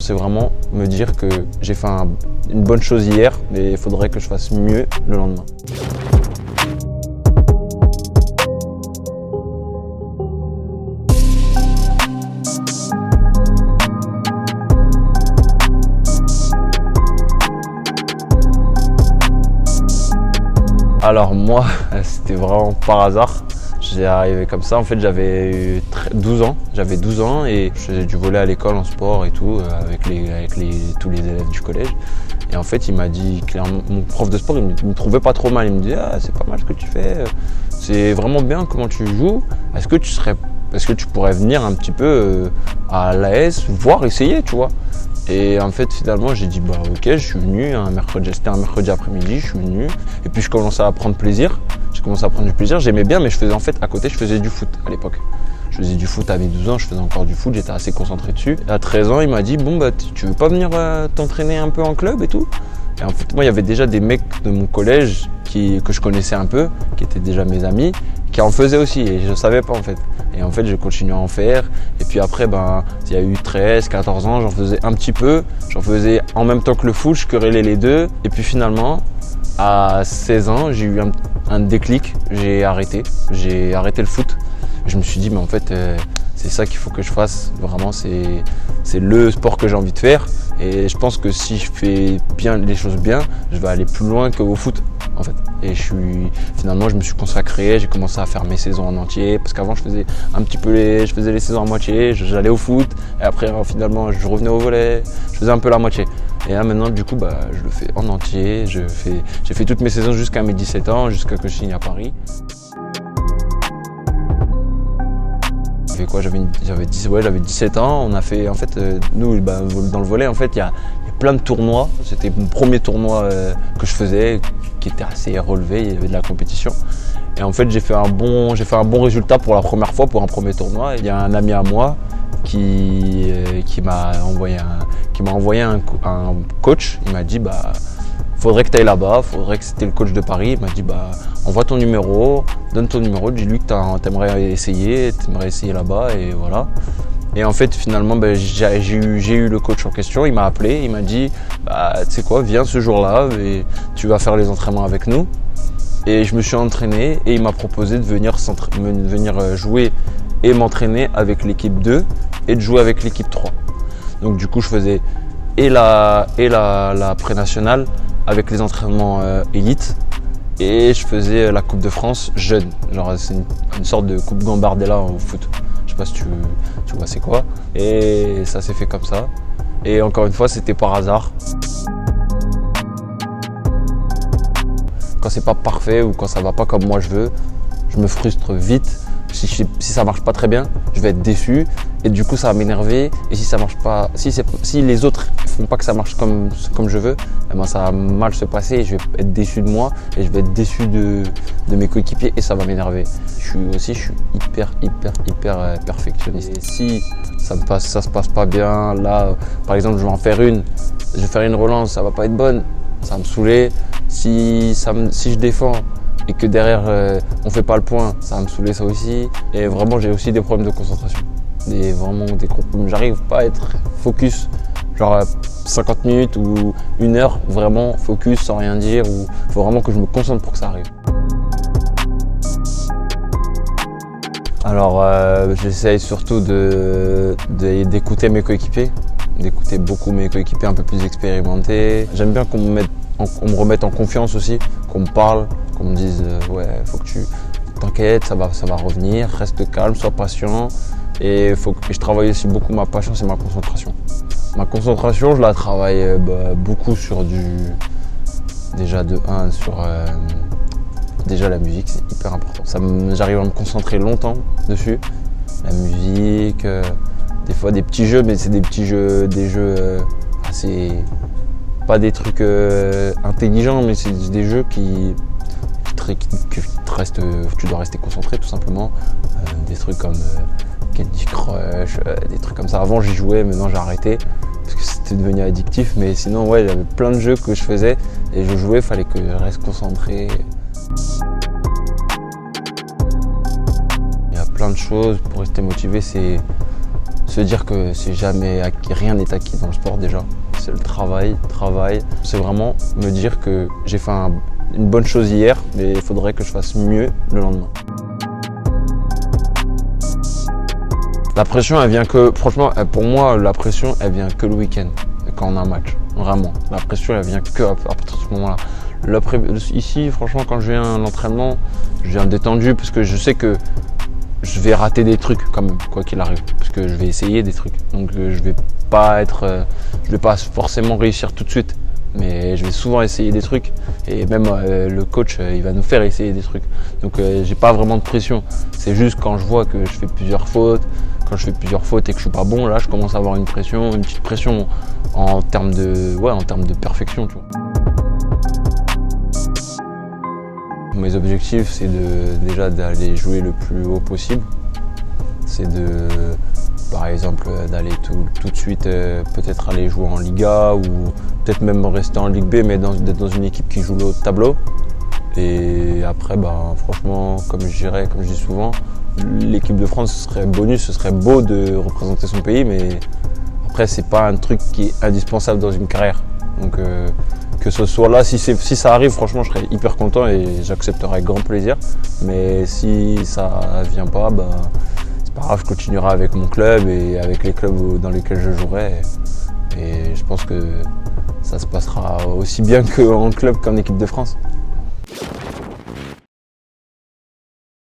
C'est vraiment me dire que j'ai fait une bonne chose hier, mais il faudrait que je fasse mieux le lendemain. Alors moi, c'était vraiment par hasard. J'ai arrivé comme ça, en fait j'avais 12 ans, et je faisais du volley à l'école en sport et tout, avec tous les élèves du collège. Et en fait il m'a dit, clairement, mon prof de sport il me trouvait pas trop mal, il me dit ah c'est pas mal ce que tu fais, c'est vraiment bien comment tu joues, est-ce que tu pourrais venir un petit peu à l'AS, voir, essayer, tu vois. Et en fait finalement j'ai dit bah ok, je suis venu c'était un mercredi après-midi, je suis venu et puis je commençais à prendre plaisir. J'ai commencé à prendre du plaisir, j'aimais bien, mais je faisais en fait à côté, je faisais du foot à l'époque. Je faisais du foot à mes 12 ans, je faisais encore du foot, j'étais assez concentré dessus. Et à 13 ans, il m'a dit bon bah tu veux pas venir t'entraîner un peu en club et tout. Et en fait moi il y avait déjà des mecs de mon collège que je connaissais un peu, qui étaient déjà mes amis, qui en faisaient aussi et je savais pas en fait. Et en fait j'ai continué à en faire et puis après il y a eu 13, 14 ans, j'en faisais un petit peu, j'en faisais en même temps que le foot, je querellais les deux et puis finalement à 16 ans j'ai eu un déclic, j'ai arrêté le foot. Je me suis dit mais en fait c'est ça qu'il faut que je fasse, vraiment c'est le sport que j'ai envie de faire et je pense que si je fais bien les choses bien, je vais aller plus loin qu'au foot en fait. Et finalement je me suis consacré, j'ai commencé à faire mes saisons en entier parce qu'avant je faisais les saisons à moitié, j'allais au foot et après finalement je revenais au volley, je faisais un peu la moitié. Et là maintenant du coup je le fais en entier, j'ai fait toutes mes saisons jusqu'à mes 17 ans, jusqu'à que je signe à Paris. J'avais 17 ans, on a fait en fait nous dans le volley en fait il y a plein de tournois, c'était mon premier tournoi que je faisais qui était assez relevé, il y avait de la compétition. Et en fait j'ai fait un bon résultat pour la première fois pour un premier tournoi. Il y a un ami à moi qui m'a envoyé un coach, il m'a dit faudrait que tu ailles là-bas, c'était le coach de Paris, il m'a dit envoie ton numéro, donne ton numéro, dis-lui que t'aimerais essayer là-bas et voilà. Et en fait finalement j'ai eu le coach en question, il m'a appelé, il m'a dit tu sais quoi, viens ce jour-là et tu vas faire les entraînements avec nous. Et je me suis entraîné et il m'a proposé de venir jouer et m'entraîner avec l'équipe 2 et de jouer avec l'équipe 3. Donc du coup je faisais la pré-nationale avec les entraînements élites et je faisais la Coupe de France jeune, genre c'est une sorte de Coupe Gambardella au foot. Je sais pas si tu vois c'est quoi. Et ça s'est fait comme ça. Et encore une fois c'était par hasard. Quand c'est pas parfait ou quand ça va pas comme moi je veux, je me frustre vite. Si ça marche pas très bien, je vais être déçu et du coup ça va m'énerver. Et si ça marche pas, si les autres font pas que ça marche comme je veux, ça va mal se passer et je vais être déçu de moi et je vais être déçu de mes coéquipiers et ça va m'énerver. Je suis hyper perfectionniste. Et si ça se passe pas bien, là par exemple je vais faire une relance, ça va pas être bonne, ça va me saouler. Si je défends et que derrière on fait pas le point, ça va me saouler ça aussi. Et vraiment j'ai aussi des problèmes de concentration. J'arrive pas à être focus, genre 50 minutes ou 1 heure, vraiment focus sans rien dire. Il faut vraiment que je me concentre pour que ça arrive. Alors j'essaye surtout d'écouter mes coéquipiers, d'écouter beaucoup mes coéquipiers un peu plus expérimentés. J'aime bien qu'on me remette en confiance aussi, qu'on me parle, qu'on me dise faut que tu t'inquiètes, ça va revenir, reste calme, sois patient. Et je travaille aussi beaucoup ma patience et ma concentration. Ma concentration, je la travaille beaucoup sur déjà la musique, c'est hyper important. J'arrive à me concentrer longtemps dessus. La musique, des fois des petits jeux, mais c'est des jeux assez, pas des trucs intelligents, mais c'est des jeux tu dois rester concentré tout simplement. Des trucs comme Candy Crush, des trucs comme ça. Avant j'y jouais, maintenant j'ai arrêté parce que c'était devenu addictif. Mais sinon j'avais plein de jeux que je faisais et je jouais, fallait que je reste concentré. Il y a plein de choses pour rester motivé, c'est Se dire que c'est jamais acquis, rien n'est acquis dans le sport déjà. C'est le travail. C'est vraiment me dire que j'ai fait une bonne chose hier, mais il faudrait que je fasse mieux le lendemain. La pression, elle vient que, franchement, pour moi, la pression, elle vient que le week-end, quand on a un match. Vraiment. La pression, elle vient que à partir de ce moment-là. Ici, franchement, quand je viens à l'entraînement, je viens détendu parce que je sais que je vais rater des trucs quand même, quoi qu'il arrive, parce que je vais essayer des trucs. Donc je vais pas forcément réussir tout de suite, mais je vais souvent essayer des trucs. Et même le coach, il va nous faire essayer des trucs. Donc j'ai pas vraiment de pression. C'est juste quand je vois que je fais plusieurs fautes, et que je suis pas bon, là je commence à avoir une petite pression en termes de perfection, tu vois. Mes objectifs, c'est déjà d'aller jouer le plus haut possible. C'est par exemple, d'aller tout de suite peut-être aller jouer en Liga ou peut-être même rester en Ligue B, mais d'être dans une équipe qui joue le haut de tableau. Et après, franchement, comme je dis souvent, l'équipe de France, ce serait bonus, ce serait beau de représenter son pays, mais après, c'est pas un truc qui est indispensable dans une carrière. Donc, que ce soit là, si ça arrive, franchement, je serais hyper content et j'accepterai avec grand plaisir. Mais si ça vient pas, c'est pas grave, je continuerai avec mon club et avec les clubs dans lesquels je jouerai. Et je pense que ça se passera aussi bien qu'en club qu'en équipe de France.